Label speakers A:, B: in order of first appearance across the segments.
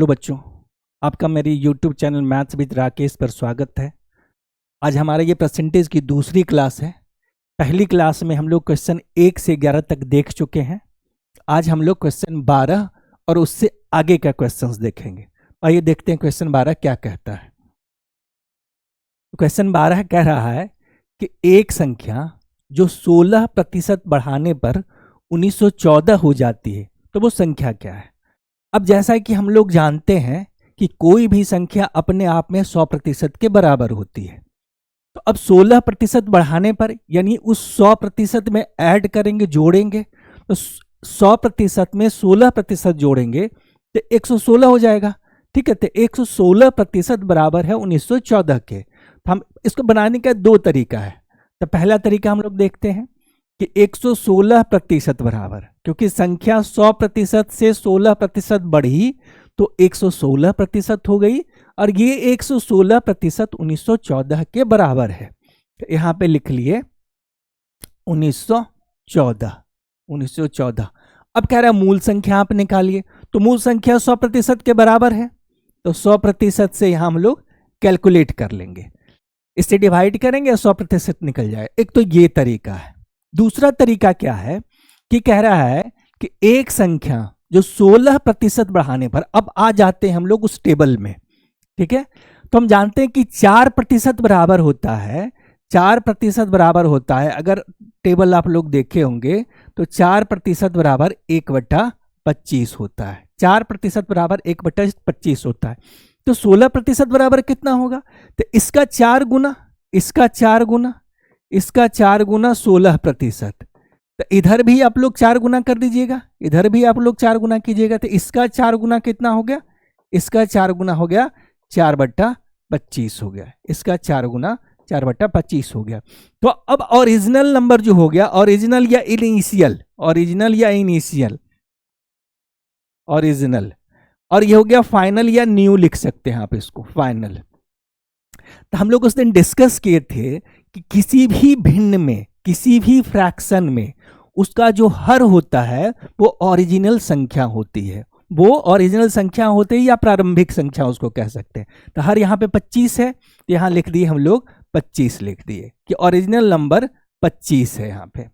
A: Hello बच्चों, आपका मेरी YouTube channel maths with Rakesh पर स्वागत है। आज हमारा ये परसेंटेज की दूसरी क्लास है। पहली क्लास में हम लोग क्वेश्चन 1 से 11 तक देख चुके हैं। आज हम लोग क्वेश्चन 12 और उससे आगे का क्वेश्चंस देखेंगे। आइए देखते हैं क्वेश्चन 12 क्या कहता है। क्वेश्चन 12 कह रहा है कि एक संख्या जो 16% बढ़ाने पर 1914 हो जाती है, तो वो संख्या क्या है। अब जैसा कि हम लोग जानते हैं कि कोई भी संख्या अपने आप में 100% के बराबर होती है, तो अब 16% बढ़ाने पर यानी उस 100% में ऐड करेंगे, जोड़ेंगे, तो 100% में 16% जोड़ेंगे तो 116 हो जाएगा। ठीक है, तो 116% बराबर है 1914 के। तो हम इसको बनाने का दो तरीका है। तो पहला तरीका हम लोग देखते हैं कि 116% बराबर, क्योंकि संख्या 100% से 16% बढ़ी तो 116% हो गई और ये 116% 1914 के बराबर है। तो यहाँ पे लिख लिए 1914। अब कह रहा है मूल संख्या आप निकालिए, तो मूल संख्या 100% के बराबर है, तो 100% से यहाँ हम लोग कैलकुलेट कर लेंगे, इससे डिवाइड करेंगे 100% निकल जाए। एक तो ये तरीका है। दूसरा तरीका क्या है कि कह रहा है कि एक संख्या जो 16% बढ़ाने पर, अब आ जाते हैं हम लोग उस टेबल में। ठीक है, तो हम जानते हैं कि 4% बराबर होता है। 4% बराबर होता है, अगर टेबल आप लोग देखे होंगे तो 4% बराबर 1/25 होता है। 4% बराबर 1/25 होता है। तो 16% बराबर कितना होगा, तो इसका 4 गुना, इसका 4 गुना, इसका 4 गुना 16%। तो इधर भी आप लोग 4 गुना कर दीजिएगा, इधर भी आप लोग 4 गुना कीजिएगा, तो इसका 4 गुना कितना हो गया, इसका 4 गुना हो गया 4/25 हो गया, इसका 4 गुना 4/25 हो गया। तो अब ओरिजिनल नंबर जो हो गया, ओरिजिनल या इनिशियल, ओरिजिनल या इनिशियल, ओरिजिनल, और ये हो गया फाइनल या न्यू लिख सकते हैं आप इसको, फाइनल। तो हम लोग उस दिन डिस्कस किए थे कि किसी भी भिन्न में, किसी भी फ्रैक्शन में उसका जो हर होता है वो ओरिजिनल संख्या होती है। वो ओरिजिनल संख्या होती है या प्रारंभिक संख्या उसको कह सकते हैं। तो हर यहाँ पे 25 है, तो यहाँ लिख दिए हम लोग 25 लिख दिए कि ओरिजिनल नंबर 25 है यहाँ पे।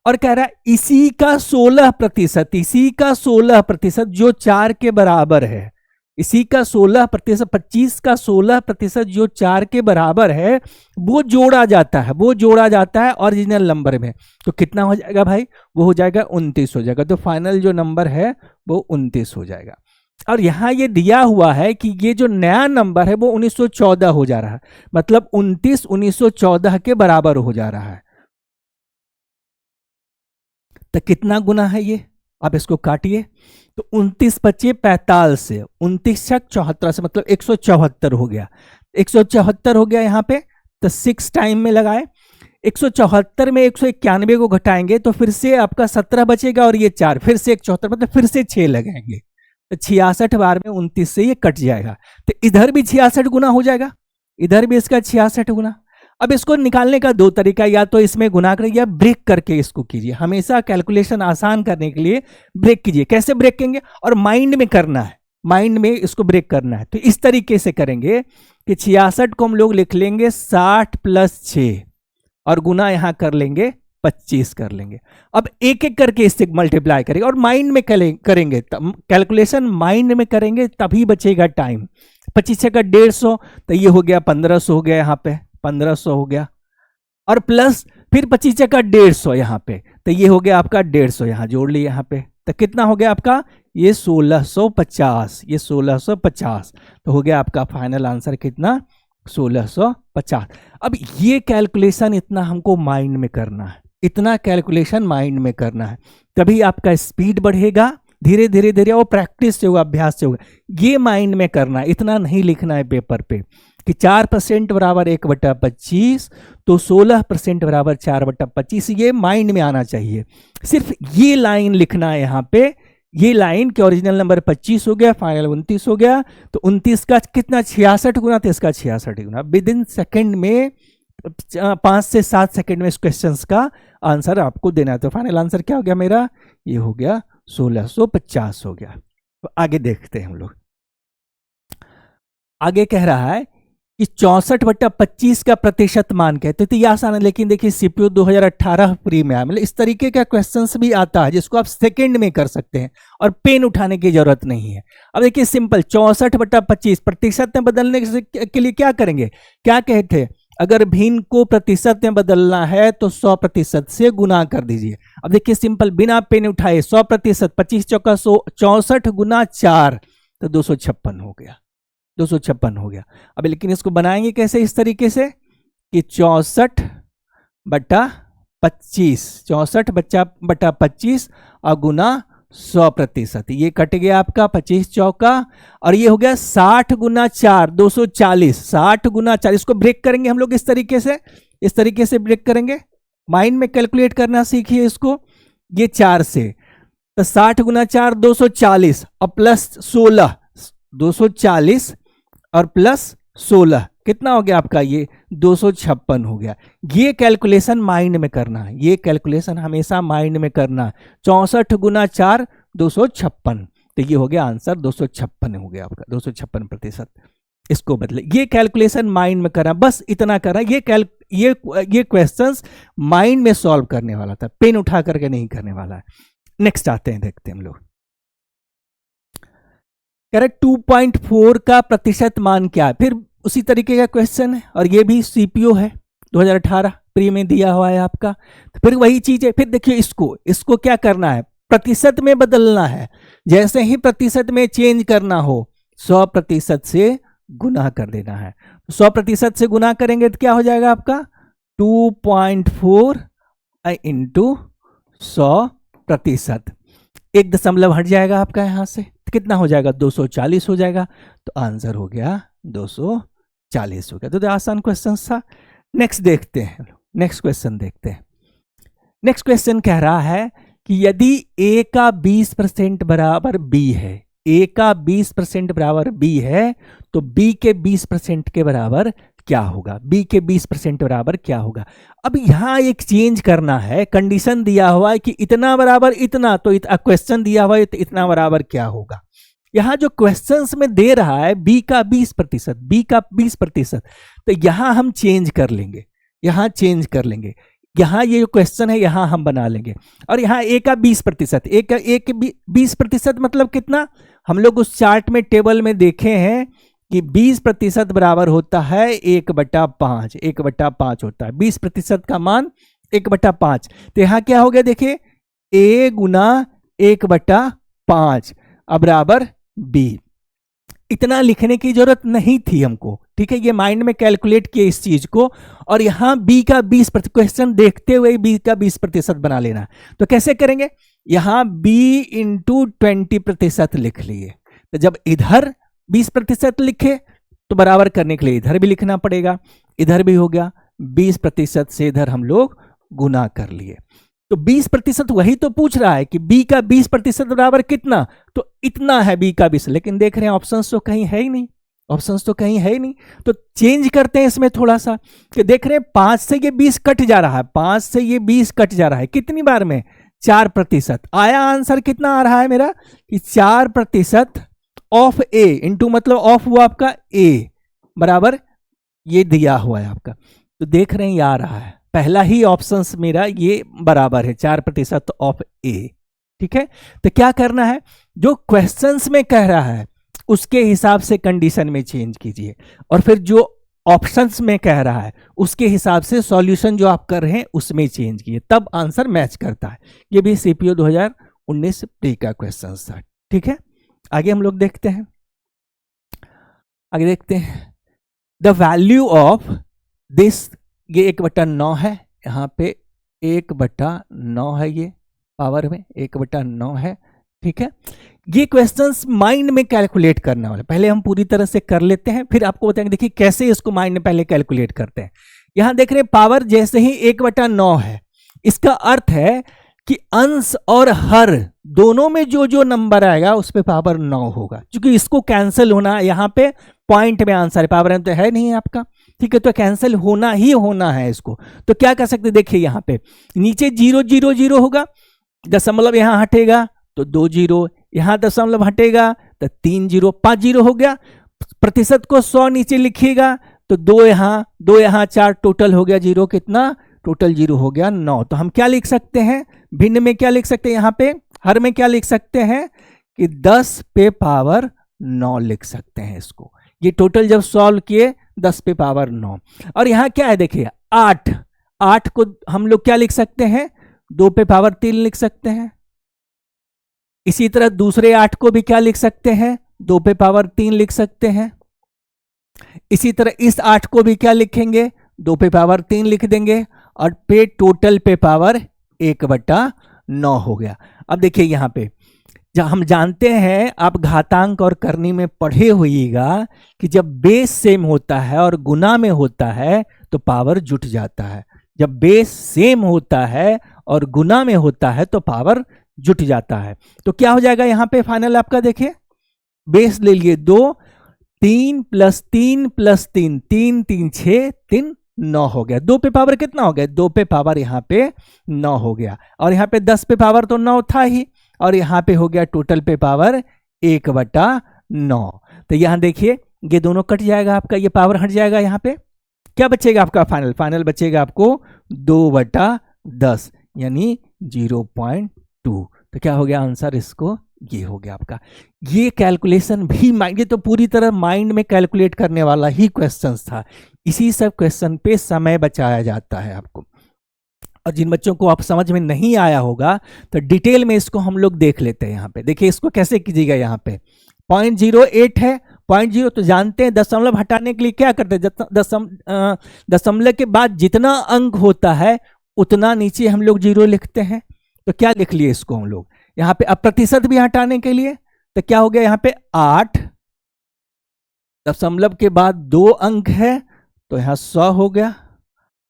A: और कह रहा है इसी का 16%, इसी का 16% जो 4 के बराबर है, इसी का 16%, 25 का 16% जो 4 के बराबर है, वो जोड़ा जाता है, वो जोड़ा जाता है ओरिजिनल नंबर में। तो कितना हो जाएगा भाई, वो हो जाएगा 29 हो जाएगा। तो फाइनल जो नंबर है वो 29 हो जाएगा। और यहाँ ये दिया हुआ है कि ये जो नया नंबर है वो 1914 हो जा रहा है, मतलब 29 1914 के बराबर हो जा रहा है। तो कितना गुना है ये, आप इसको काटिए, तो 29 25 45 से 29 छक 74 से मतलब 174 हो गया। 174 हो गया यहाँ पे, तो 6 टाइम में लगाए। 174 में 191 को घटाएंगे तो फिर से आपका 17 बचेगा और ये 4, फिर से 174 मतलब फिर से 6 लगाएंगे, तो 66 बार में 29 से ये कट जाएगा। तो इधर भी 66 गुना हो जाएगा, इधर भी इसका 66 गुना। अब इसको निकालने का दो तरीका, या तो इसमें गुना करिए या ब्रेक करके इसको कीजिए। हमेशा कैलकुलेशन आसान करने के लिए ब्रेक कीजिए। कैसे ब्रेक करेंगे, और माइंड में करना है, माइंड में इसको ब्रेक करना है। तो इस तरीके से करेंगे कि 66 को हम लोग लिख लेंगे 60 + 6 और गुना यहां कर लेंगे 25 कर लेंगे। अब एक एक करके इससे मल्टीप्लाई करेंगे और माइंड में करेंगे, कैलकुलेशन माइंड में करेंगे, तभी बचेगा टाइम। 25 का 150, तो ये हो गया 1500 हो गया, यहाँ पे 1500 हो गया, और प्लस फिर 25 का 150 यहाँ पे, तो ये हो गया आपका 150, यहाँ जोड़ लिया यहाँ पे, तो कितना हो गया आपका, ये 1650, ये 1650। तो हो गया आपका फाइनल आंसर कितना, 1650। अब ये कैलकुलेशन इतना हमको माइंड में करना है, इतना कैलकुलेशन माइंड में करना है, तभी आपका स्पीड बढ़ेगा। धीरे धीरे धीरे वो प्रैक्टिस से होगा, अभ्यास से होगा। ये माइंड में करना है, इतना नहीं लिखना है पेपर पे कि 4% बराबर 1/25, तो 16% बराबर 4/25, ये माइंड में आना चाहिए। सिर्फ ये लाइन लिखना है यहाँ पे, ये लाइन के ओरिजिनल नंबर 25 हो गया, फाइनल 29 हो गया, तो 29 का कितना 66 गुना, तो इसका 66 गुना। विद इन सेकेंड में 5 से 7 सेकेंड में इस क्वेश्चन का आंसर आपको देना है। तो फाइनल आंसर क्या हो गया मेरा, ये हो गया 1650 हो गया। तो आगे देखते हैं हम लोग। आगे कह रहा है कि 64/25 का प्रतिशत मान कहते तो ये आसान है, लेकिन देखिए सीपीयू 2018 प्री में आया, मतलब इस तरीके का क्वेश्चंस भी आता है जिसको आप सेकंड में कर सकते हैं और पेन उठाने की जरूरत नहीं है। अब देखिए सिंपल 64/25 प्रतिशत में बदलने के लिए क्या करेंगे, क्या कहते, अगर भिन्न को प्रतिशत में बदलना है तो 100% से गुना कर दीजिए। अब देखिए सिंपल बिना पेन उठाए 100%, 25 चौका 64 गुना 4 तो 256 हो गया, 256 हो गया। अब लेकिन इसको बनाएंगे कैसे, इस तरीके से कि 64/25, 64/25 और गुना 100%, ये कट गया आपका 25 चौका, और ये हो गया 60 गुना 4 240, 60 गुना 4, इसको ब्रेक करेंगे हम लोग इस तरीके से, इस तरीके से ब्रेक करेंगे, माइंड में कैलकुलेट करना सीखिए इसको, ये 4 से तो 60 गुना 4 240 और प्लस 16, 240 और प्लस 16 कितना हो गया आपका, ये 256 हो गया। ये कैलकुलेशन माइंड में करना है, ये कैलकुलेशन हमेशा माइंड में करना है। 64 गुना 4 256, तो ये हो गया आंसर 256 हो गया आपका, 256%। इसको बदले, ये कैलकुलेशन माइंड में करना, बस इतना करना। ये क्वेश्चंस माइंड में सॉल्व करने वाला था, पेन उठा करके नहीं करने वाला है। नेक्स्ट आते हैं, देखते हैं हम लोग। कह रहे 2.4 का प्रतिशत मान क्या है, फिर उसी तरीके का क्वेश्चन है और ये भी सीपीयू है, 2018 प्री में दिया हुआ है आपका, तो फिर वही चीज है। फिर देखिए इसको क्या करना है, प्रतिशत में बदलना है। जैसे ही प्रतिशत में चेंज करना हो 100% से गुना कर देना है। 100% से गुना करेंगे तो क्या हो जाएगा आपका 2.4 इंटू 100%, 1 दशमलव हट जाएगा आपका यहां से, तो कितना हो जाएगा 240 हो जाएगा, तो आंसर हो गया 240 हो गया। तो आसान क्वेश्चन था। नेक्स्ट देखते हैं, नेक्स्ट क्वेश्चन देखते हैं। नेक्स्ट क्वेश्चन कह रहा है कि यदि a का 20% बराबर b है, a का 20% बराबर b है, तो b के 20% के बराबर क्या होगा, b के 20% बराबर क्या होगा। अब यहां एक चेंज करना है, कंडीशन दिया हुआ है कि इतना बराबर इतना, तो क्वेश्चन दिया हुआ है तो इतना बराबर क्या होगा। यहां जो क्वेश्चंस में दे रहा है b का 20%, b का 20%, तो यहां हम चेंज कर लेंगे, यहां चेंज कर लेंगे, यहां ये जो क्वेश्चन है यहां हम बना लेंगे। और यहां a का 20%, a का 20% मतलब कितना, हम लोग उस चार्ट में टेबल में देखे हैं कि 20% बराबर होता है 1/5, 1/5 होता है 20% का मान 1/5। तो यहां क्या हो गया देखिए a गुना 1/5 बराबर b। इतना लिखने की जरूरत नहीं थी हमको, ठीक है, ये माइंड में कैलकुलेट किए इस चीज को, और यहां b का 20%, क्वेश्चन देखते हुए b का 20% बना लेना। तो कैसे करेंगे, यहां b इंटू 20% लिख लिए, तो जब इधर 20% लिखे तो बराबर करने के लिए इधर भी लिखना पड़ेगा, इधर भी हो गया 20% से इधर हम लोग गुना कर लिए। तो 20% वही तो पूछ रहा है कि b का 20% बराबर कितना, तो इतना है b का 20, लेकिन देख रहे हैं ऑप्शंस तो कहीं है ही नहीं, ऑप्शंस तो कहीं है ही नहीं। तो चेंज करते हैं इसमें थोड़ा सा, कि देख रहे हैं 5 से ये 20 कट जा रहा है, 5 से ये 20 कट जा रहा है, कितनी बार में 4%। आया आंसर कितना आ रहा है मेरा कि 4% ऑफ a इंटू मतलब ऑफ हुआ आपका a बराबर ये दिया हुआ है आपका। तो देख रहे हैं ये आ रहा है, पहला ही ऑप्शन मेरा ये बराबर है 4% ऑफ a, ठीक है। तो क्या करना है, जो क्वेश्चंस में कह रहा है उसके हिसाब से कंडीशन में चेंज कीजिए, और फिर जो ऑप्शंस में कह रहा है उसके हिसाब से सॉल्यूशन जो आप कर रहे हैं उसमें चेंज कीजिए, तब आंसर मैच करता है। ये भी सीपीयू 2019 प्री का क्वेश्चन था, ठीक है। आगे हम लोग देखते हैं, आगे देखते हैं द वैल्यू ऑफ दिस, ये 1/9 है, यहाँ पे 1/9 है, ये पावर में 1/9 है, ठीक है। ये क्वेश्चंस माइंड में कैलकुलेट करने वाले, पहले हम पूरी तरह से कर लेते हैं, फिर आपको बताएंगे देखिए कैसे इसको माइंड में पहले कैलकुलेट करते हैं। यहां देख रहे हैं पावर जैसे ही 1/9 है, इसका अर्थ है कि अंश और हर दोनों में जो जो नंबर आएगा उस पे पावर 9 होगा, क्योंकि इसको कैंसिल होना, यहाँ पे पॉइंट में आंसर है, पावर तो है नहीं आपका, ठीक है, तो कैंसिल होना ही होना है इसको। तो क्या कर सकते, देखिए यहाँ पे नीचे 0 0 0 होगा, दशमलव यहाँ हटेगा तो 2 0, यहाँ दशमलव हटेगा तो 3 0, 5 0 हो गया, प्रतिशत को 100 नीचे लिखिएगा तो 2 यहाँ 4, टोटल हो गया 0, कितना टोटल 0 हो गया 9। तो हम क्या लिख सकते हैं, भिन्न में क्या लिख सकते हैं, यहाँ पे हर में क्या लिख सकते हैं कि 10 पे पावर 9 लिख सकते हैं इसको। ये टोटल जब सॉल्व किए 10 पे पावर 9। और यहाँ क्या है देखिए 8 को हम लोग क्या लिख सकते हैं, 2 पे पावर 3 लिख सकते हैं। इसी तरह दूसरे 8 को भी क्या लिख सकते हैं, 2 पे पावर 3 लिख सकते हैं। इसी तरह इस 8 को भी क्या लिखेंगे, 2 पे पावर 3 लिख देंगे और पे टोटल पे पावर 1/9 हो गया। अब देखिए यहाँ पे जब हम जानते हैं, आप घातांक और करनी में पढ़े होइएगा कि जब बेस सेम होता है और गुना में होता है तो पावर जुट जाता है। जब बेस सेम होता है और गुना में होता है तो पावर जुट जाता है। तो क्या हो जाएगा यहाँ पे फाइनल आपका, देखिए बेस ले लिए 2, 3 + 3 + 3, 3 3 6, 3 9 हो गया। 2 पे पावर कितना हो गया, 2 पे पावर यहाँ पे 9 हो गया। और यहाँ पे 10 पे पावर तो 9 था ही, और यहाँ पे हो गया टोटल पे पावर 1/9। तो यहाँ देखिए ये दोनों कट जाएगा आपका, ये पावर हट जाएगा। यहाँ पे क्या बचेगा आपका फाइनल बचेगा आपको 2/10 यानी 0.2। तो क्या हो गया आंसर, इसको ये हो गया आपका। ये कैलकुलेशन भी माइंड, ये तो पूरी तरह माइंड में कैलकुलेट करने वाला ही क्वेश्चन था। इसी सब क्वेश्चन पे समय बचाया जाता है आपको। और जिन बच्चों को आप समझ में नहीं आया होगा तो डिटेल में इसको हम लोग देख लेते हैं। यहाँ पे देखिए इसको कैसे कीजिएगा। यहाँ पे 0.08 है, 0.0 तो जानते हैं, दशमलव हटाने के लिए क्या करते हैं, दशमलव के बाद जितना अंक होता है उतना नीचे हम लोग 0 लिखते हैं। तो क्या लिख लिए इसको हम लोग यहाँ पे। अब प्रतिशत भी हटाने के लिए तो क्या हो गया, यहाँ पे 8, दशमलव के बाद 2 अंक है तो यहाँ 100 हो गया,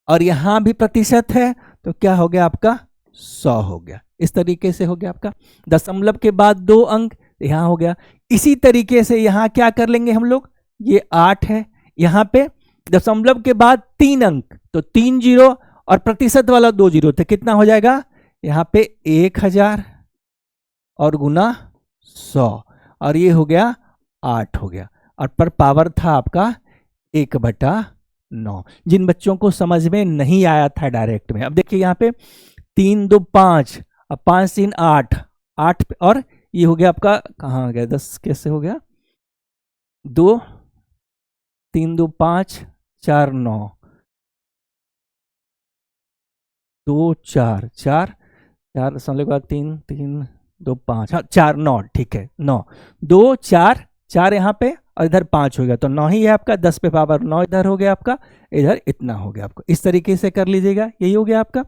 A: और यहाँ भी प्रतिशत है तो क्या हो गया आपका 100 हो गया। इस तरीके से हो गया आपका, दशमलव के बाद 2 अंक यहाँ हो गया। इसी तरीके से यहाँ क्या कर लेंगे हम लोग, ये 8 है, यहाँ पे दशमलव के बाद 3 अंक तो 3 0 और प्रतिशत वाला 2 0, तो कितना हो जाएगा यहाँ पे 1000 और गुना 100, और ये हो गया 8 हो गया। और पर पावर था आपका 1/9। जिन बच्चों को समझ में नहीं आया था डायरेक्ट में, अब देखिए यहाँ पे 3 2 5, अब 5 3 8, 8 और ये हो गया आपका, कहाँ हो गया 10, कैसे हो गया 2 3 2 5 4 9 2 4 4 4 दशमलव के बाद 3 3 2 5, हाँ 4 9, ठीक है 9 2 4 4 यहाँ पे और इधर 5 हो गया तो 9 ही है आपका। 10 पे पावर 9 इधर हो गया आपका, इधर इतना हो गया आपको। इस तरीके से कर लीजिएगा, यही हो गया आपका।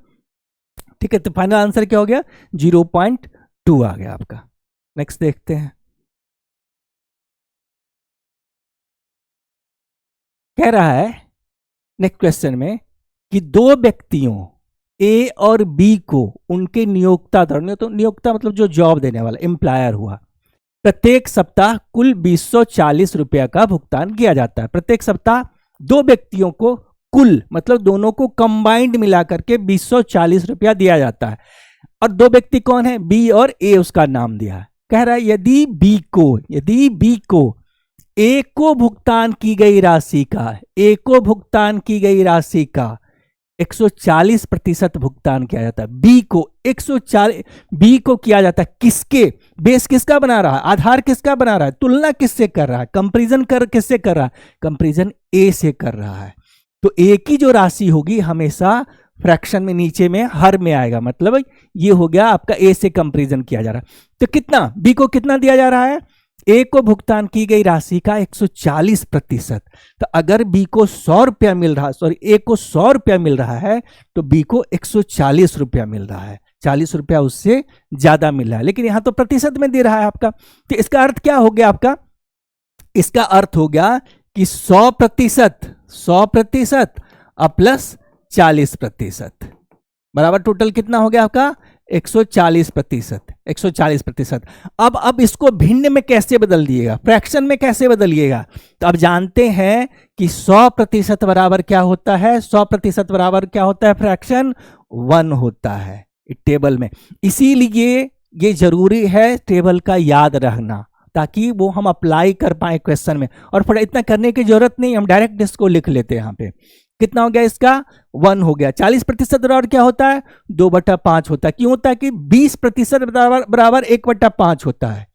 A: ठीक है, तो फाइनल आंसर क्या हो गया 0.2 आ गया आपका। नेक्स्ट देखते हैं, कह रहा है नेक्स्ट क्वेश्चन में कि 2 व्यक्तियों ए और बी को उनके नियोक्ता द्वारा, तो नियोक्ता मतलब जो जॉब देने वाला एम्प्लॉयर हुआ, प्रत्येक सप्ताह कुल 240 रुपया का भुगतान किया जाता है। प्रत्येक सप्ताह 2 व्यक्तियों को कुल मतलब दोनों को कंबाइंड मिलाकर के 240 रुपया दिया जाता है। और 2 व्यक्ति कौन है, बी और ए, उसका नाम दिया है। कह रहा है यदि बी को ए को भुगतान की गई राशि का 140% भुगतान किया जाता है। बी को 140, बी को किया जाता है किसके बेस, किसका बना रहा है, आधार किसका बना रहा है, तुलना किससे कर रहा है, कंपैरिजन किससे कर रहा है, कंपैरिजन ए से कर रहा है। तो ए की जो राशि होगी हमेशा फ्रैक्शन में नीचे में हर में आएगा, मतलब ये हो गया आपका ए से कंपैरिजन किया जा रहा है। तो कितना, बी को कितना दिया जा रहा है, ए को भुगतान की गई राशि का 140%। तो अगर बी को 100 रुपया मिल रहा है, सॉरी ए को 100 रुपया मिल रहा है तो बी को 140 रुपया मिल रहा है, 40 रुपया उससे ज्यादा मिल रहा है, लेकिन यहां तो प्रतिशत में दे रहा है आपका। तो इसका अर्थ क्या हो गया आपका, इसका अर्थ हो गया कि 100% प्लस 40% बराबर टोटल कितना हो गया आपका 140%। अब इसको भिन्न में कैसे बदल दिएगा, फ्रैक्शन में कैसे बदलिएगा। तो अब जानते हैं कि 100% बराबर क्या होता है, 100% बराबर क्या होता है, फ्रैक्शन 1 होता है टेबल में। इसीलिए ये जरूरी है टेबल का याद रहना। ताकि वो हम अप्लाई कर पाए क्वेश्चन में। और फिर इतना करने की जरूरत नहीं, हम डायरेक्ट इसको लिख लेते हैं। यहाँ पे कितना हो गया इसका 1 हो गया। 40% बराबर क्या होता है 2/5 होता है। क्यों होता है कि 20% बराबर 1/5 होता है।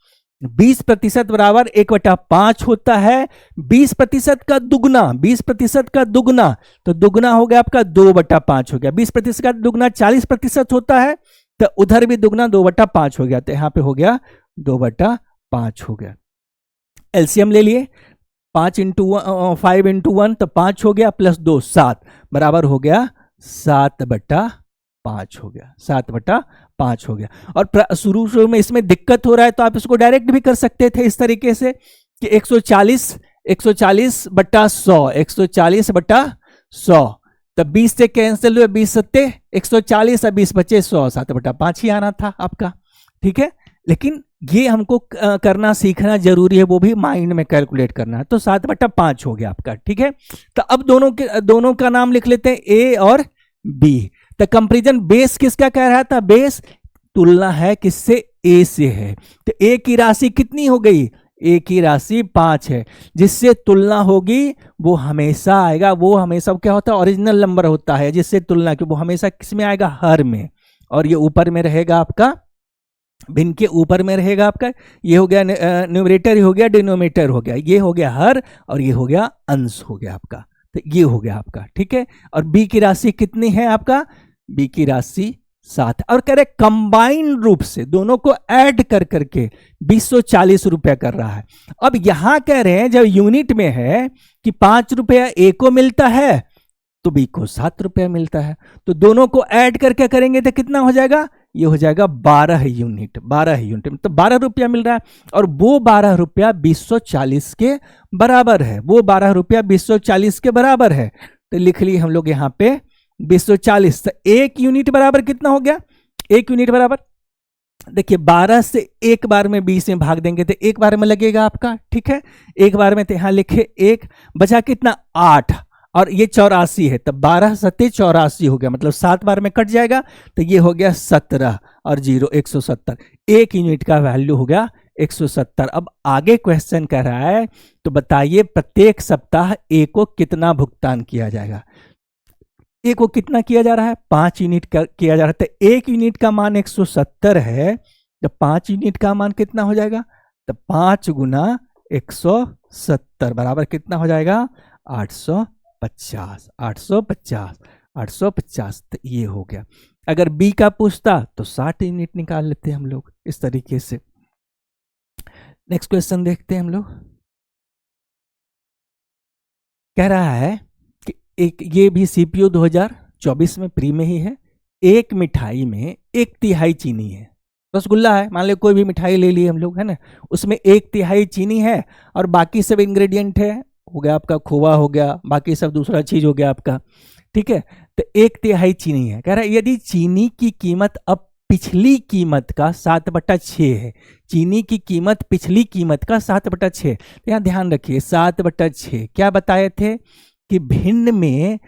A: 20% बराबर 1/5 होता है। 20% का दुगना, 20% का दुगना, तो दुगना हो गया आपका 2/5 हो गया। 20% का दुगना 40% होता है, तो उधर भी दुगना 2/5 हो गया, तो यहां पे हो गया 2/5 हो गया। एलसीएम ले लिए, 5 × 1 तो 5 हो गया, प्लस 2 7 बराबर हो गया 7/5 हो गया, 7/5 हो गया। और शुरू में इसमें दिक्कत हो रहा है तो आप इसको डायरेक्ट भी कर सकते थे इस तरीके से कि 140/100, 140/100, तो 20 से कैंसिल हुए, 20 सत्ते 140 और 20 बचे 100, 7/5 ही आना था आपका। ठीक है, लेकिन ये हमको करना सीखना जरूरी है, वो भी माइंड में कैलकुलेट करना है। तो 7/5 हो गया आपका। ठीक है, तो अब दोनों का नाम लिख लेते हैं, ए और बी। तो कंपैरिजन बेस किसका कह रहा था, बेस तुलना है किससे, ए से है। तो ए की राशि कितनी हो गई, ए की राशि 5 है। जिससे तुलना होगी वो हमेशा आएगा, वो हमेशा क्या होता है, ओरिजिनल नंबर होता है जिससे तुलना की, वो हमेशा किस में आएगा, हर में। और ये ऊपर में रहेगा आपका, भिन्न के ऊपर में रहेगा आपका। ये हो गया न्यूमरेटर हो गया, डिनोमिनेटर हो गया, ये हो गया हर, और ये हो गया अंश हो गया आपका। तो ये हो गया आपका। ठीक है, और बी की राशि कितनी है आपका, बी की राशि 7। और कह रहे कंबाइंड रूप से दोनों को ऐड कर करके 240 रुपया कर रहा है। अब यहां कह रहे हैं जब यूनिट में है कि 5 रुपया ए को मिलता है तो बी को 7 रुपया मिलता है, तो दोनों को ऐड करके करेंगे तो कितना हो जाएगा, ये हो जाएगा 12 यूनिट, 12 यूनिट तो 12 रुपया मिल रहा है। और वो 12 रुपया 240 के बराबर है, वो 12 रुपया 240 के बराबर है। तो लिख लिए हम लोग यहाँ पे 240। तो 1 यूनिट बराबर कितना हो गया, 1 यूनिट बराबर, देखिए 12 से एक बार में 20 में भाग देंगे तो एक बार में लगेगा आपका। ठीक है, एक बार में, तो यहाँ लिखे 1, बचा कितना 8, और ये 84 है, तब 12 सत्ते 84 हो गया, मतलब 7 बार में कट जाएगा, तो ये हो गया 17 और 0 170। 1 यूनिट का वैल्यू हो गया 170। अब आगे क्वेश्चन कह रहा है, तो बताइए प्रत्येक सप्ताह ए को कितना भुगतान किया जाएगा। ए को कितना किया जा रहा है, 5 यूनिट किया जा रहा है। तो 1 यूनिट का मान 170 है, तो 5 यूनिट का मान कितना हो जाएगा, तो 5 × 170 बराबर कितना हो जाएगा 850, 850, 850। तो ये हो गया। अगर बी का पूछता तो 60 यूनिट निकाल लेते हैं हम लोग इस तरीके से। नेक्स्ट क्वेश्चन देखते हैं हम लोग। कह रहा है कि एक, ये भी सीपीयू 2024 में प्री में ही है। एक मिठाई में 1/3 चीनी है, रसगुल्ला है, मान लो कोई भी मिठाई ले लिए हम लोग, है ना, उसमें 1/3 चीनी है और बाकी सब इंग्रेडिएंट है, हो गया आपका खोवा हो गया, बाकी सब दूसरा चीज हो गया आपका। ठीक है, तो 1/3 चीनी है। कह रहा है यदि चीनी की कीमत अब पिछली कीमत का 7/6 है, चीनी की कीमत पिछली कीमत का 7/6, तो यहाँ ध्यान रखिए 7/6 क्या बताए थे कि भिन्न में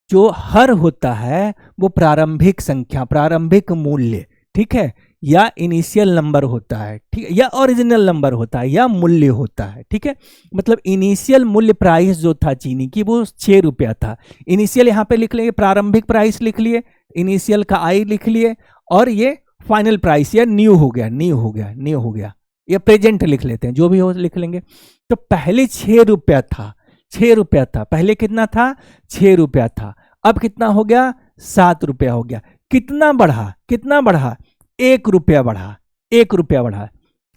A: जो हर होता है वो प्रारंभिक संख्या, प्रारंभिक मूल्य, ठीक है, या इनिशियल नंबर होता है, ठीक है, या ओरिजिनल नंबर होता है, या मूल्य होता है। ठीक है, मतलब इनिशियल मूल्य प्राइस जो था चीनी की वो 6 रुपया था। इनिशियल यहाँ पे लिख लिए, प्रारंभिक प्राइस लिख लिए, इनिशियल का आई लिख लिए, और ये फाइनल प्राइस या न्यू हो गया, न्यू हो गया, न्यू हो गया, या प्रेजेंट लिख लेते हैं, जो भी हो लिख लेंगे। तो पहले 6 रुपया था, 6 रुपया था, पहले कितना था 6 रुपया था, अब कितना हो गया 7 रुपया हो गया। कितना बढ़ा, कितना बढ़ा, 1 रुपया बढ़ा, 1 रुपया बढ़ा,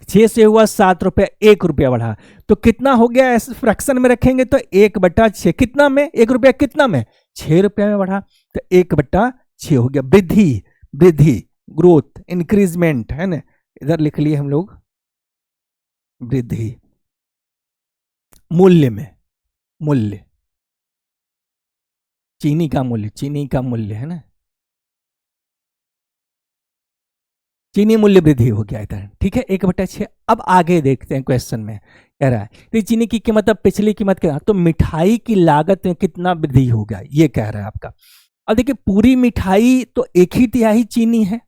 A: 6 से हुआ 7 रुपया, 1 रुपया बढ़ा, तो कितना हो गया, ऐसे फ्रैक्शन में रखेंगे तो 1/6 कितना में, 1 रुपया कितना में 6 रुपया में बढ़ा, तो 1/6 हो गया। वृद्धि, वृद्धि, ग्रोथ, इंक्रीजमेंट, है ना, इधर लिख लिए हम लोग वृद्धि। मूल्य में, मूल्य, चीनी का मूल्य, चीनी का मूल्य, है ना, चीनी मूल्य वृद्धि हो गया इधर। ठीक है, 1/6। अब आगे देखते हैं क्वेश्चन में कह रहा है तो चीनी की कीमत अब पिछली कीमत क्या, तो मिठाई की लागत में कितना वृद्धि हो गया, ये कह रहा है आपका। अब देखिए पूरी मिठाई तो 1/3 चीनी है,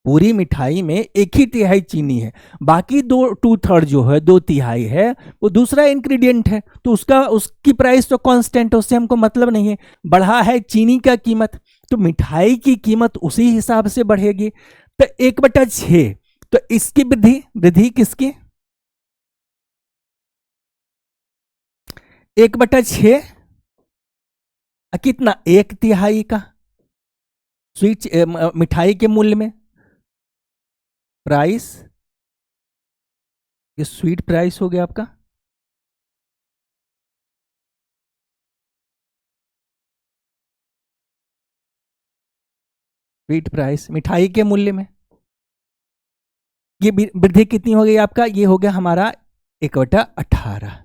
A: पूरी मिठाई में 1/3 चीनी है, बाकी 2/3 जो है 2/3 है वो दूसरा इंग्रेडिएंट है, तो उसकी प्राइस तो कांस्टेंट है, उससे हमको मतलब नहीं है। बढ़ा है चीनी का कीमत, तो मिठाई की कीमत उसी हिसाब से बढ़ेगी। तो 1/6, तो इसकी वृद्धि किसकी? 1/6 कितना? 1/3 का स्वीट मिठाई के मूल्य में प्राइस, ये स्वीट प्राइस हो गया आपका। स्वीट प्राइस मिठाई के मूल्य में, ये वृद्धि कितनी हो गई आपका? ये हो गया हमारा 1/18।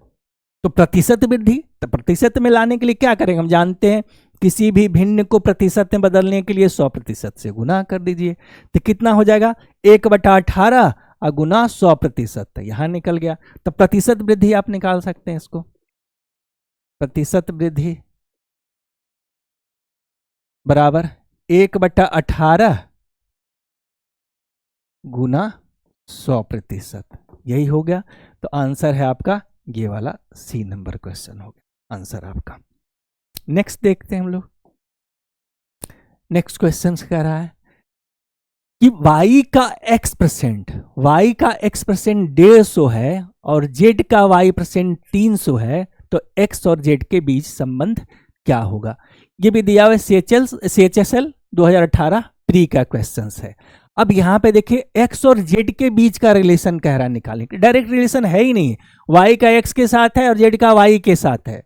A: तो प्रतिशत वृद्धि, तो प्रतिशत में लाने के लिए क्या करेंगे? हम जानते हैं किसी भी भिन्न को प्रतिशत में बदलने के लिए 100% से गुना कर दीजिए, तो कितना हो जाएगा? 1/18 गुना 100%, यहां निकल गया। तो प्रतिशत वृद्धि आप निकाल सकते हैं इसको, प्रतिशत वृद्धि बराबर 1/18 गुना 100%, यही हो गया। तो आंसर है आपका ये वाला सी नंबर क्वेश्चन हो गया आंसर आपका। नेक्स्ट देखते हैं हम लोग। नेक्स्ट क्वेश्चन कह रहा है कि y का x% 150 है और z का y% 300 है, तो x और z के बीच संबंध क्या होगा? ये भी दिया हुआ CHSL 2018 प्री का क्वेश्चन है। अब यहाँ पे देखिए x और z के बीच का रिलेशन कह रहा है निकालने के, डायरेक्ट रिलेशन है ही नहीं, y का x के साथ है और z का y के साथ है,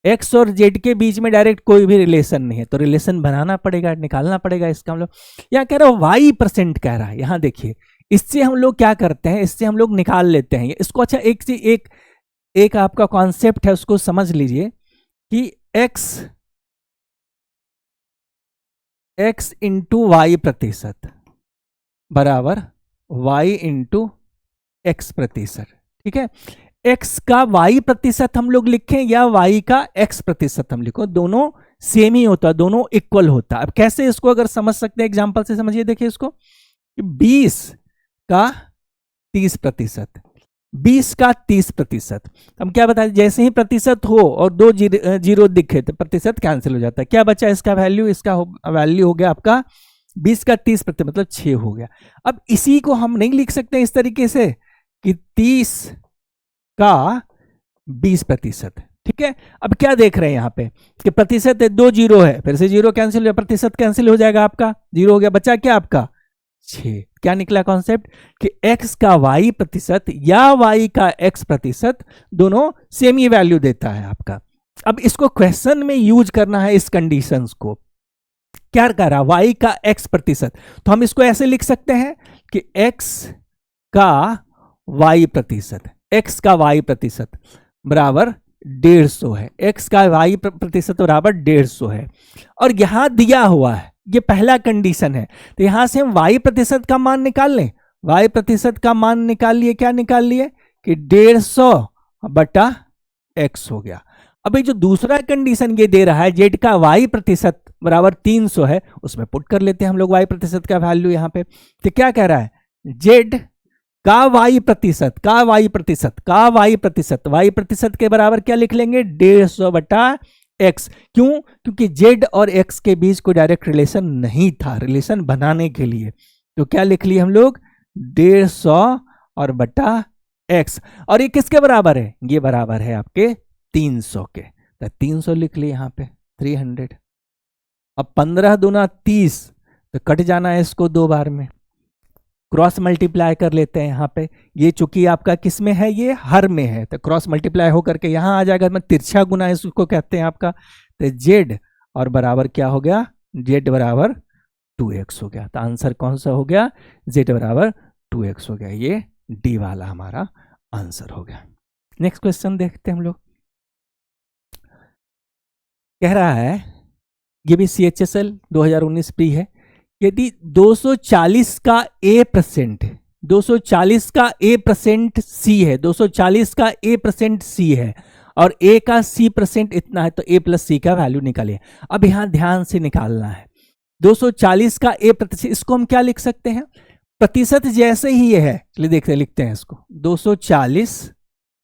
A: x और z के बीच में डायरेक्ट कोई भी रिलेशन नहीं है, तो रिलेशन बनाना पड़ेगा, निकालना पड़ेगा इसका। हम लोग यहाँ कह रहा है y% कह रहा है, यहाँ देखिए इससे हम लोग क्या करते हैं, इससे हम लोग निकाल लेते हैं इसको। अच्छा एक आपका कॉन्सेप्ट है उसको समझ लीजिए कि x इंटू वाई प्रतिशत बराबर y इंटू एक्स प्रतिशत, ठीक है। x का y प्रतिशत हम लोग लिखें या y का x प्रतिशत हम लिखो, दोनों सेम ही होता, दोनों इक्वल होता। अब कैसे इसको अगर समझ सकते हैं एग्जांपल से समझिए, देखिए इसको 20 का 30%, 20 का 30%। हम क्या बताएं, जैसे ही प्रतिशत हो और 2 जीरो दिखे तो प्रतिशत कैंसिल हो जाता है, क्या बचा इसका वैल्यू? इसका वैल्यू हो गया आपका 20 का 30% मतलब 6 हो गया। अब इसी को हम नहीं लिख सकते इस तरीके से कि 30 का 20%, ठीक है। अब क्या देख रहे हैं यहाँ पे कि प्रतिशत है, 2 जीरो है, फिर से जीरो कैंसिल हो जाए, प्रतिशत कैंसिल हो जाएगा, आपका जीरो हो गया, बचा क्या आपका 6। क्या निकला कॉन्सेप्ट कि x का y प्रतिशत या y का x प्रतिशत दोनों सेम ही वैल्यू देता है आपका। अब इसको क्वेश्चन में यूज करना है इस कंडीशंस को, क्या कर रहा y का x प्रतिशत, तो हम इसको ऐसे लिख सकते हैं कि x का y प्रतिशत, x का y प्रतिशत बराबर 150 है, x का y प्रतिशत बराबर 150 है, और यहां दिया हुआ है ये पहला कंडीशन है, तो यहां से हम y प्रतिशत का मान निकाल लें। y प्रतिशत का मान निकाल लिए, क्या निकाल लिए कि 150 बटा x हो गया। अभी जो दूसरा कंडीशन ये दे रहा है z का y प्रतिशत बराबर 300 है, उसमें पुट कर लेते हैं हम लोग y प्रतिशत का वैल्यू यहाँ पे। तो क्या कह रहा है, z का y प्रतिशत y प्रतिशत के बराबर क्या लिख लेंगे 150 बटा x। क्यों? क्योंकि z और x के बीच कोई डायरेक्ट रिलेशन नहीं था, रिलेशन बनाने के लिए तो क्या लिख लिए हम लोग 150 और बटा x, और ये किसके बराबर है, ये बराबर है आपके 300 के, तो 300 लिख लिए यहाँ पे 300। अब 15 दूना 30, तो कट जाना है इसको 2 बार में, क्रॉस मल्टीप्लाई कर लेते हैं यहाँ पे। ये चूंकि आपका किस में है, ये हर में है, तो क्रॉस मल्टीप्लाई होकर के यहाँ आ जाएगा, मैं तिरछा गुना इसको कहते हैं आपका। तो z और बराबर क्या हो गया, z बराबर 2x हो गया। तो आंसर कौन सा हो गया, z बराबर 2x हो गया, ये डी वाला हमारा आंसर हो गया। नेक्स्ट क्वेश्चन देखते हैं हम लोग। कह रहा है, ये भी CHSL 2019 प्री है, यदि 240 का A% 240 का A% C है, 240 का A% C है और A का C% इतना है, तो A प्लस C का वैल्यू निकालिए। अब यहां ध्यान से निकालना है 240 का A प्रतिशत, इसको हम क्या लिख सकते हैं, प्रतिशत जैसे ही ये है, चलिए देखते हैं, लिखते हैं इसको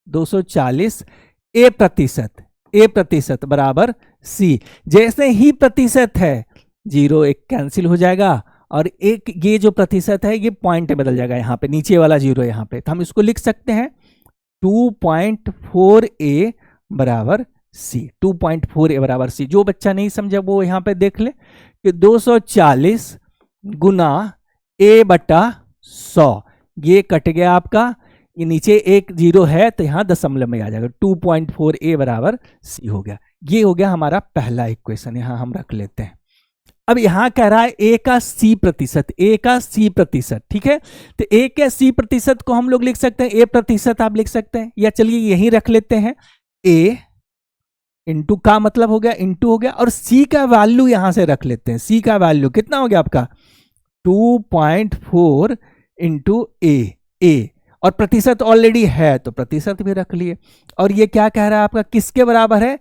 A: 240 ए प्रतिशत बराबर सी। जैसे ही प्रतिशत है 0 1 कैंसिल हो जाएगा और एक ये जो प्रतिशत है ये पॉइंट में बदल जाएगा, यहाँ पे नीचे वाला 0 यहाँ पे, तो हम इसको लिख सकते हैं 2.4 ए बराबर सी। 2.4 ए बराबर सी। जो बच्चा नहीं समझा वो यहाँ पे देख ले कि 240 गुना ए बटा 100, ये कट गया आपका, ये नीचे एक 0 है तो यहाँ दशमलव में आ जाएगा, 2.4 ए बराबर सी हो गया। ये हो गया हमारा पहला इक्वेशन, यहाँ हम रख लेते हैं। अब यहां कह रहा है ए का सी प्रतिशत, ठीक है। तो ए के सी प्रतिशत को हम लोग लिख सकते हैं ए प्रतिशत आप लिख सकते हैं, या चलिए यही रख लेते हैं, ए इंटू का मतलब हो गया इंटू हो गया, और सी का वैल्यू यहां से रख लेते हैं। सी का वैल्यू कितना हो गया आपका 2.4 इंटू ए, और प्रतिशत ऑलरेडी है तो प्रतिशत भी रख लिए। और ये क्या कह रहा है आपका, किसके बराबर है,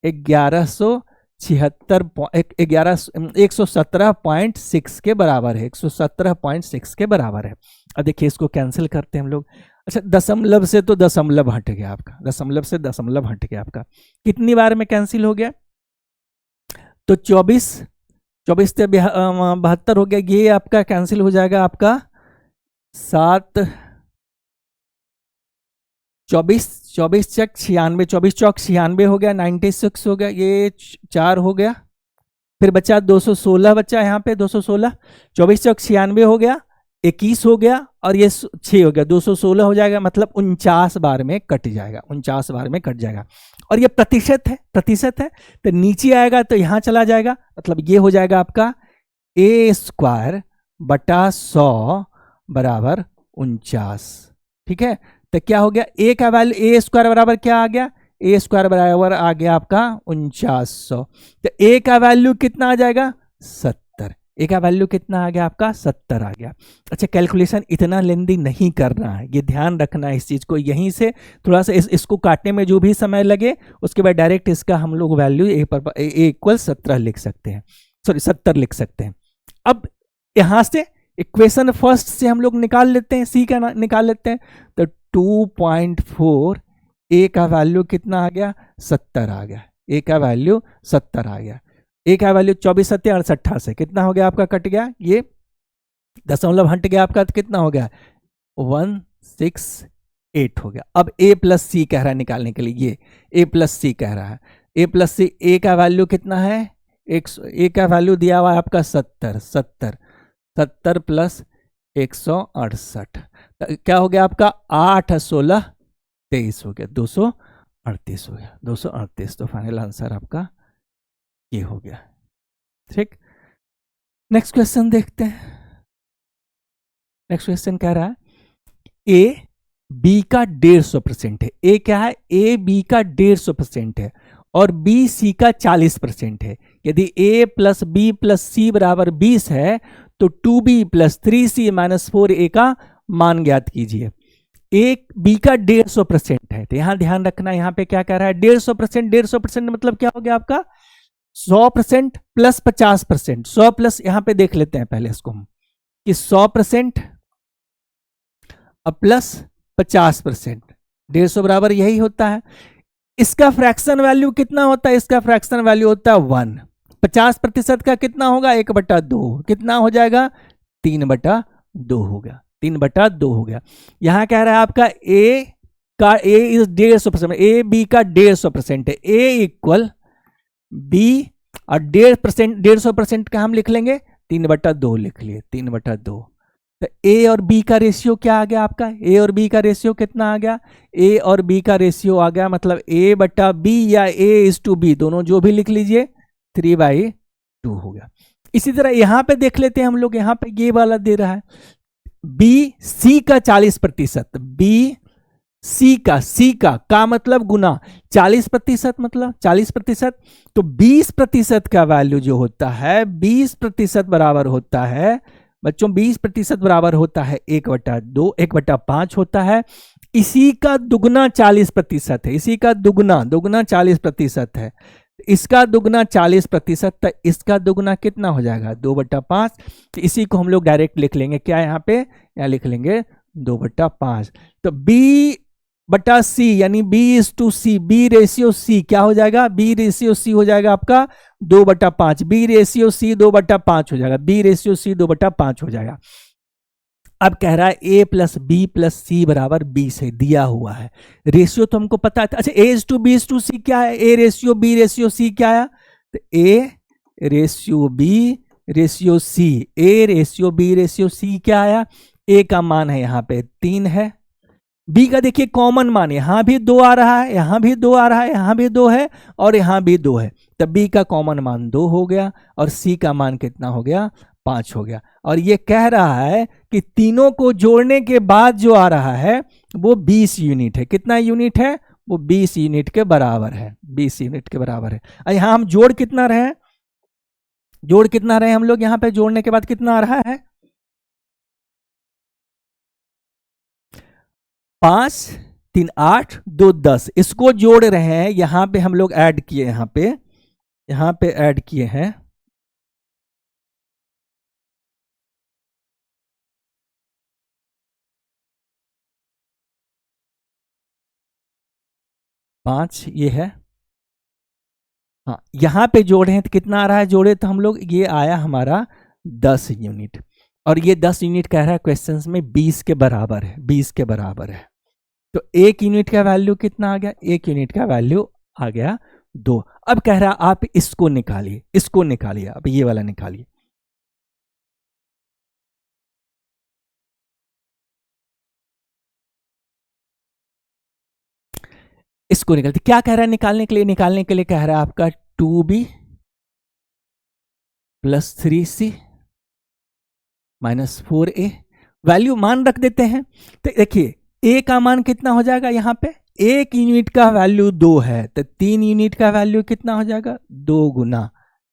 A: 117.6 के बराबर है, 117.6 के बराबर है। अब देखिए इसको कैंसिल करते हैं हम लोग। अच्छा, दशमलव से तो दशमलव हट गया आपका, दशमलव से दशमलव हट गया आपका, कितनी बार में कैंसिल हो गया, तो 24 से 72 हो गया, ये आपका कैंसिल हो जाएगा आपका 7 24 चक 96, 24 चौक 96 हो गया, 96 हो गया, ये 4 हो गया, फिर बचा 216 बचा यहाँ पे 216, 24 चौक 96 हो गया, 21 हो गया, और ये 6 हो गया, 216 हो जाएगा, मतलब 49 बार में कट जाएगा, 49 बार में कट जाएगा। और ये प्रतिशत है तो नीचे आएगा तो यहाँ चला जाएगा, मतलब ये हो जाएगा आपका a² बटा 100 बराबर 49, ठीक है। तो क्या हो गया, ए का वैल्यू a² बराबर क्या आ गया, a² बराबर आ गया आपका 4900। तो ए का वैल्यू कितना आ जाएगा 70, ए का वैल्यू कितना आ गया आपका 70 आ गया। अच्छा, कैलकुलेशन इतना लेंदी नहीं करना है, ये ध्यान रखना है इस चीज को, यहीं से थोड़ा सा इसको काटने में जो भी समय लगे उसके बाद डायरेक्ट इसका हम लोग वैल्यू ए इक्वल 17 लिख सकते हैं, सॉरी 70 लिख सकते हैं। अब यहां से इक्वेशन फर्स्ट से हम लोग निकाल लेते हैं, सी का निकाल लेते हैं, तो 2.4 ए का वैल्यू कितना आ गया 70 आ गया, ए का वैल्यू 70 आ गया, ए का वैल्यू 24 7 68 से कितना हो गया आपका, कट गया, ये दशमलव हट गया आपका, तो कितना हो गया 168 हो गया। अब ए प्लस सी कह रहा है निकालने के लिए, ये ए प्लस सी कह रहा है, ए प्लस सी, ए का वैल्यू कितना है, ए का वैल्यू दिया हुआ है आपका 70 प्लस 168, क्या हो गया आपका 8 16 23 हो गया, 238 हो गया, 238। तो फाइनल आंसर आपका ये हो गया, ठीक। नेक्स्ट क्वेश्चन देखते हैं। नेक्स्ट क्वेश्चन कह रहा है ए बी का 150% है, ए क्या है, ए बी का 150% है और बी सी का 40% है। यदि ए प्लस बी प्लस सी बराबर 20 है तो 2b plus 3c minus 4a का मान ज्ञात कीजिए। ए बी का 150% है, तो यहां ध्यान रखना, यहां पे क्या कह रहा है 150% मतलब क्या हो गया आपका 100% प्लस 50%, 100 प्लस, यहां पे देख लेते हैं पहले इसको हम कि 100% अब प्लस 50%, 150 बराबर यही होता है। इसका फ्रैक्शन वैल्यू कितना होता है, इसका फ्रैक्शन वैल्यू होता है 1। 50% का कितना होगा 1/2, कितना हो जाएगा 3/2 होगा, 3/2 हो गया। यहां कह रहा है आपका ए का, ए इज 150%, ए बी का 150% है, ए इक्वल बी और 150% का हम लिख लेंगे 3/2 लिख लिए, 3/2। तो ए और बी का रेशियो क्या आ गया आपका, ए और बी का रेशियो कितना आ गया, ए और बी का रेशियो आ गया मतलब a/b या a:b, दोनों जो भी लिख लीजिए 3/2 हो गया। इसी तरह यहां पे देख लेते हैं हम लोग, यहां पे ये वाला दे रहा है बी सी का 40%, बी सी का मतलब गुना 40% मतलब 40%, तो 20% का वैल्यू जो होता है 20% बराबर होता है बच्चों, 20% बराबर होता है 1/2, 1/5 होता है। इसी का दुगना 40% है, इसी का दुगना 40% है। इसका दुगना 40%, तो इसका दुगना कितना हो जाएगा 2/5। तो इसी को हम लोग डायरेक्ट लिख लेंगे, क्या यहाँ पे, यहाँ लिख लेंगे 2/5। तो B/C यानी B/C, B/C क्या हो जाएगा, B/C हो जाएगा आपका 2/5, B/C 2/5 हो जाएगा, B/C 2/5 हो जाएगा। अब कह रहा है A plus B plus C बराबर 20 है, दिया हुआ है। रेशियो तो हमको पता है। अच्छा, A/B/C क्या है, A ratio B ratio C क्या है, तो A ratio B ratio C, A ratio B ratio C क्या आया, A का मान है यहाँ पे 3 है, B का देखिए कॉमन मान, यहां भी 2 आ रहा है, यहां भी 2 आ रहा है, यहां भी 2 है और यहां भी 2 है, तब B का कॉमन मान 2 हो गया और C का मान कितना हो गया, 5 हो गया। और ये कह रहा है कि तीनों को जोड़ने के बाद जो आ रहा है वो 20 यूनिट है। कितना यूनिट है, वो 20 यूनिट के बराबर है, 20 यूनिट के बराबर है। और यहां हम जोड़ कितना रहे, जोड़ कितना रहे हम लोग, यहां पे जोड़ने के बाद कितना आ रहा है, 5 3 8 2 10, इसको जोड़ रहे हैं। यहां पे हम लोग ऐड किए, यहां पे ऐड किए हैं 5, ये है, हाँ यहां पे जोड़े हैं तो कितना आ रहा है, जोड़े तो हम लोग, ये आया हमारा 10 यूनिट। और ये 10 यूनिट कह रहा है क्वेश्चंस में 20 के बराबर है, 20 के बराबर है। तो 1 यूनिट का वैल्यू कितना आ गया, 1 यूनिट का वैल्यू आ गया 2। अब कह रहा आप इसको निकालिए, इसको निकालिए, अब ये वाला निकालिए। इसको निकालते, क्या कह रहा है निकालने के लिए, निकालने के लिए कह रहा है आपका 2B plus 3C minus 4A, value मान रख देते हैं। तो देखिए A का मान कितना हो जाएगा, यहां पे 1 यूनिट का वैल्यू 2 है, तो 3 यूनिट का वैल्यू कितना हो जाएगा, 2 गुना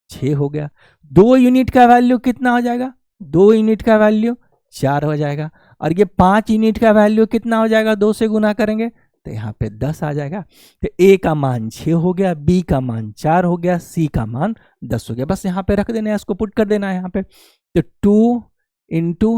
A: 6 हो गया। 2 यूनिट का वैल्यू कितना हो जाएगा, 2 यूनिट का वैल्यू 4 हो जाएगा। और ये 5 यूनिट का वैल्यू कितना हो जाएगा, 2 से गुना करेंगे तो यहाँ पे 10 आ जाएगा। तो A का मान 6 हो गया, B का मान 4 हो गया, C का मान 10 हो गया। बस यहाँ पे रख देना है, इसको पुट कर देना है यहाँ पे। तो 2 इंटू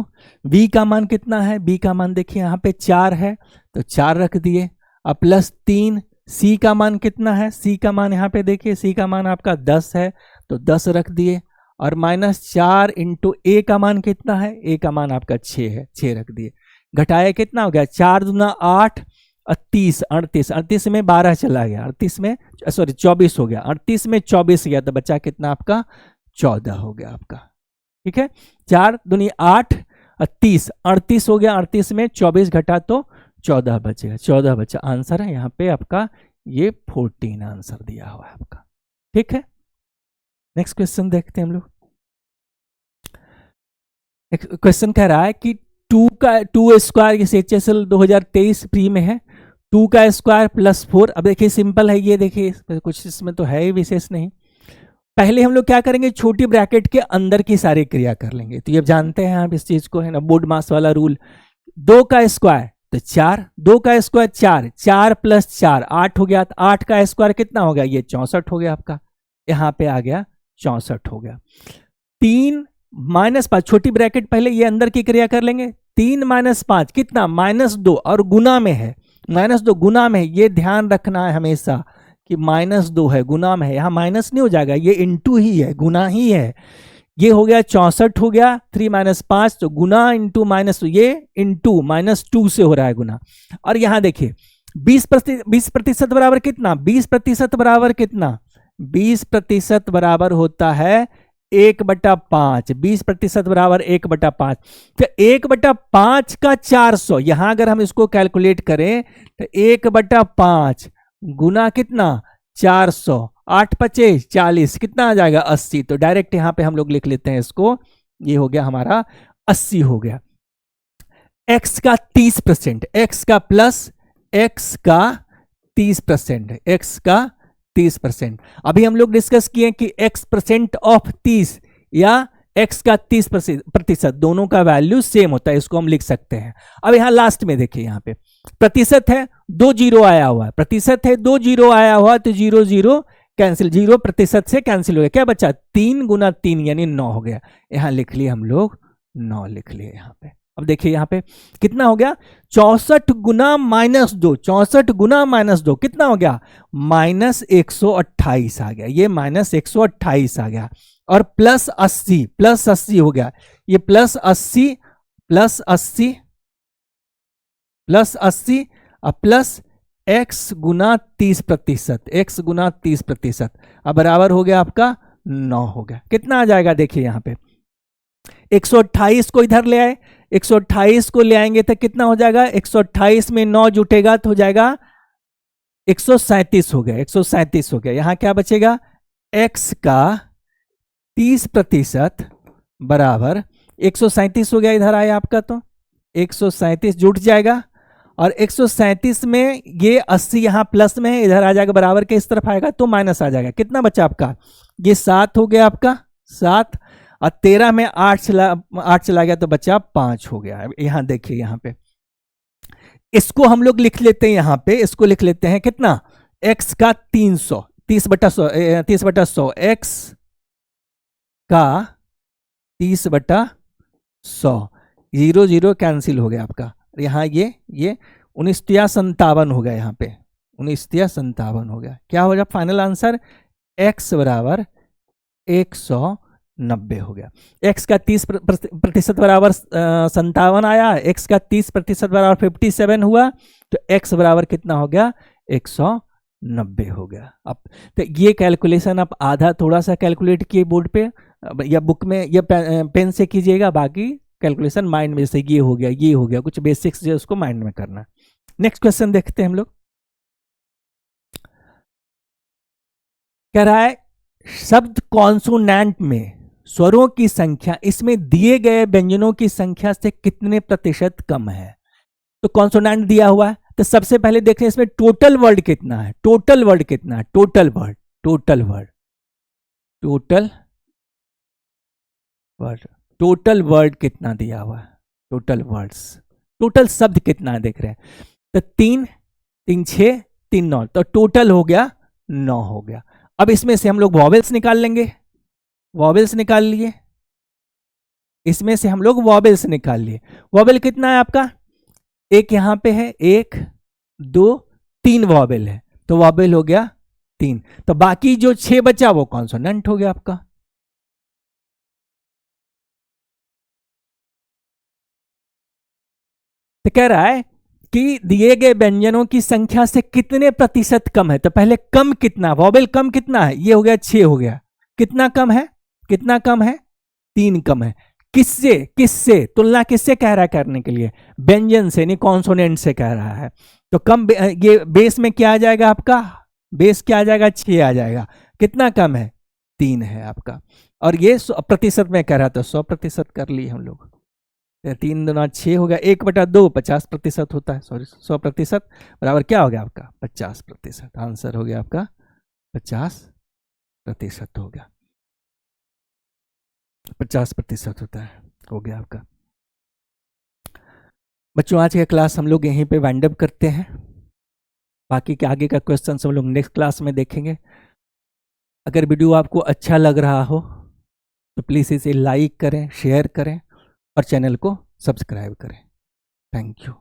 A: B का मान कितना है, B का मान देखिए यहाँ पे 4 है, तो 4 रख दिए। अब प्लस 3, C का मान कितना है, C का मान यहाँ पे देखिए, C का मान आपका 10 है, तो 10 रख दिए। और माइनस 4 इंटू A का मान कितना है, A का मान आपका 6 है, 6 रख दिए। घटाया कितना हो गया, 4 दूना 8, 38, 38 में 12 चला गया, 38 में सॉरी 24 हो गया, 38 में 24 गया, तो बचा कितना आपका 14 हो गया आपका। ठीक है, 4 दूनी 8, 30, 38 हो गया, 38 में 24 घटा तो 14 बचेगा, 14 बचा। आंसर है यहाँ पे आपका ये 14 आंसर दिया हुआ है आपका। ठीक है, नेक्स्ट क्वेश्चन देखते हैं हम लोग। क्वेश्चन कह रहा है कि 2 स्क्वायर, ये HSL 2023 प्री में है, 2 का स्क्वायर प्लस 4। अब देखिए सिंपल है ये, देखिए कुछ इसमें तो है ही विशेष नहीं। पहले हम लोग क्या करेंगे, छोटी ब्रैकेट के अंदर की सारी क्रिया कर लेंगे। तो ये जानते हैं आप इस चीज को, है ना, बोर्ड मास वाला रूल। 2 का स्क्वायर तो 4, 2 का स्क्वायर 4, 4 प्लस 4 8 हो गया। तो 8 का स्क्वायर कितना हो गया, ये 64 हो गया आपका, यहाँ पे आ गया 64 हो गया। 3 माइनस 5, छोटी ब्रैकेट पहले ये अंदर की क्रिया कर लेंगे। 3 माइनस 5 कितना, -2, और गुना में है, -2 गुना में है, ये ध्यान रखना है हमेशा कि -2 है, गुना में है, यहाँ माइनस नहीं हो जाएगा, ये इंटू ही है, गुना ही है। ये हो गया 64 हो गया, 3 माइनस 5 तो गुना इंटू माइनस, ये इंटू -2 से हो रहा है गुना। और यहाँ देखिए 20% बराबर कितना, 20% बराबर कितना, 20% बराबर होता है 1/5, 20% बराबर 1/5। तो 1/5 का 400, यहां अगर हम इसको कैलकुलेट करें तो 1/5 गुना कितना 400, 8 पचे 40, कितना आ जाएगा 80। तो डायरेक्ट यहां पे हम लोग लिख लेते हैं इसको, ये हो गया हमारा 80 हो गया। x का 30%, x का प्लस x का 30%, x का 30%। अभी हम लोग डिस्कस किए कि x% ऑफ 30 या x का 30% दोनों का वैल्यू सेम होता है, इसको हम लिख सकते हैं। अब यहां लास्ट में देखिए, यहां पे प्रतिशत है, 2 जीरो आया हुआ है, प्रतिशत है 2 जीरो आया हुआ, तो 0 0 कैंसिल, 0% से कैंसिल हो गया, क्या बचा 3 गुना 3 यानी 9 हो गया। यहां लिख लिए हम लोग 9 लिख लिए यहां पे। अब देखिए यहां पे कितना हो गया, 64 गुना -2, 64 गुना -2 कितना हो गया, -128 आ गया, ये -128 आ गया। और +80 हो गया, ये +80 +80 +80 और प्लस x गुना 30%, x गुना 30%, अब बराबर हो गया आपका 9 हो गया। कितना आ जाएगा देखिए यहां पे, 128 को इधर ले आए, 128 को ले आएंगे तो कितना हो जाएगा, 128 में 9 जुटेगा तो हो जाएगा 137 हो गया, 137 हो गया। यहां क्या बचेगा, x का 30% बराबर 137 हो गया, इधर आया आपका तो 137 जुट जाएगा। और 137 में ये 80 यहां प्लस में है, इधर आ जाएगा बराबर के इस तरफ आएगा तो माइनस आ जाएगा। कितना बचा आपका, ये 7 हो गया आपका 7, और 13 में 8 चला गया तो बचा 5 हो गया। यहां देखिए यहां पे इसको हम लोग लिख लेते हैं, यहां पे इसको लिख लेते हैं कितना, x का 300, 30/100 x का 30/100, 0 0 कैंसिल हो गया आपका। यहाँ ये 1957 हो गया, यहाँ पे 1957 हो गया। क्या हो गया फाइनल आंसर, x बराबर 190 हो गया। x का 30% बराबर 57 आया, x का 30% बराबर 57 हुआ, तो x बराबर कितना हो गया, 190 हो गया। अब तो ये कैलकुलेशन आप आधा थोड़ा सा कैलकुलेट किए बोर्ड पे या बुक में या पेन से कीजिएगा, बाकी कैलकुलेशन माइंड में, जैसे ये हो गया ये हो गया, कुछ बेसिक्स जो उसको माइंड में करना। नेक्स्ट क्वेश्चन देखते हैं हम लोग। कह रहा है शब्द कॉन्सोनेंट में स्वरों की संख्या इसमें दिए गए व्यंजनों की संख्या से कितने प्रतिशत कम है। तो कॉन्सोनेंट दिया हुआ है, तो सबसे पहले देख रहे हैं इसमें टोटल वर्ड कितना है, टोटल वर्ड कितना है, total word total word total word total word कितना दिया हुआ है, टोटल वर्ड्स, टोटल शब्द कितना है देख रहे हैं। तो 3 3 6 3 9, तो टोटल हो गया 9 हो गया। अब इसमें से हम लोग वॉवेल्स निकाल लेंगे, वॉवेल्स निकाल लिए, इसमें से हम लोग वॉवेल्स निकाल लिए। वॉवेल कितना है आपका, एक यहां पे है, 1 2 3 वॉवेल है, तो वॉवेल हो गया 3, तो बाकी जो 6 बचा वो कॉन्सोनेंट हो गया आपका। तो कह रहा है कि दिए गए व्यंजनों की संख्या से कितने प्रतिशत कम है, तो पहले कम कितना, वॉवेल कम कितना है, ये हो गया 6 हो गया, कितना कम है, कितना कम है, 3 कम है। किससे, किससे तुलना किससे कह रहा है करने के लिए, व्यंजन से नहीं कॉन्सोनेंट से कह रहा है। तो कम, ये बेस में क्या आ जाएगा आपका, बेस क्या आ जाएगा, 6 आ जाएगा, कितना कम है, 3 है आपका। और ये 100% में कह रहा था, 100% कर लिए हम लोग, 3 दूना 6 हो गया, 1/2 50% होता है, सॉरी 100% बराबर क्या हो गया आपका 50%। आंसर हो गया आपका 50% हो गया, 50% होता है, हो गया आपका। बच्चों आज का क्लास हम लोग यहीं पे वाइंड अप करते हैं, बाकी के आगे का क्वेश्चन हम लोग नेक्स्ट क्लास में देखेंगे। अगर वीडियो आपको अच्छा लग रहा हो तो प्लीज़ इसे लाइक करें, शेयर करें और चैनल को सब्सक्राइब करें। Thank you.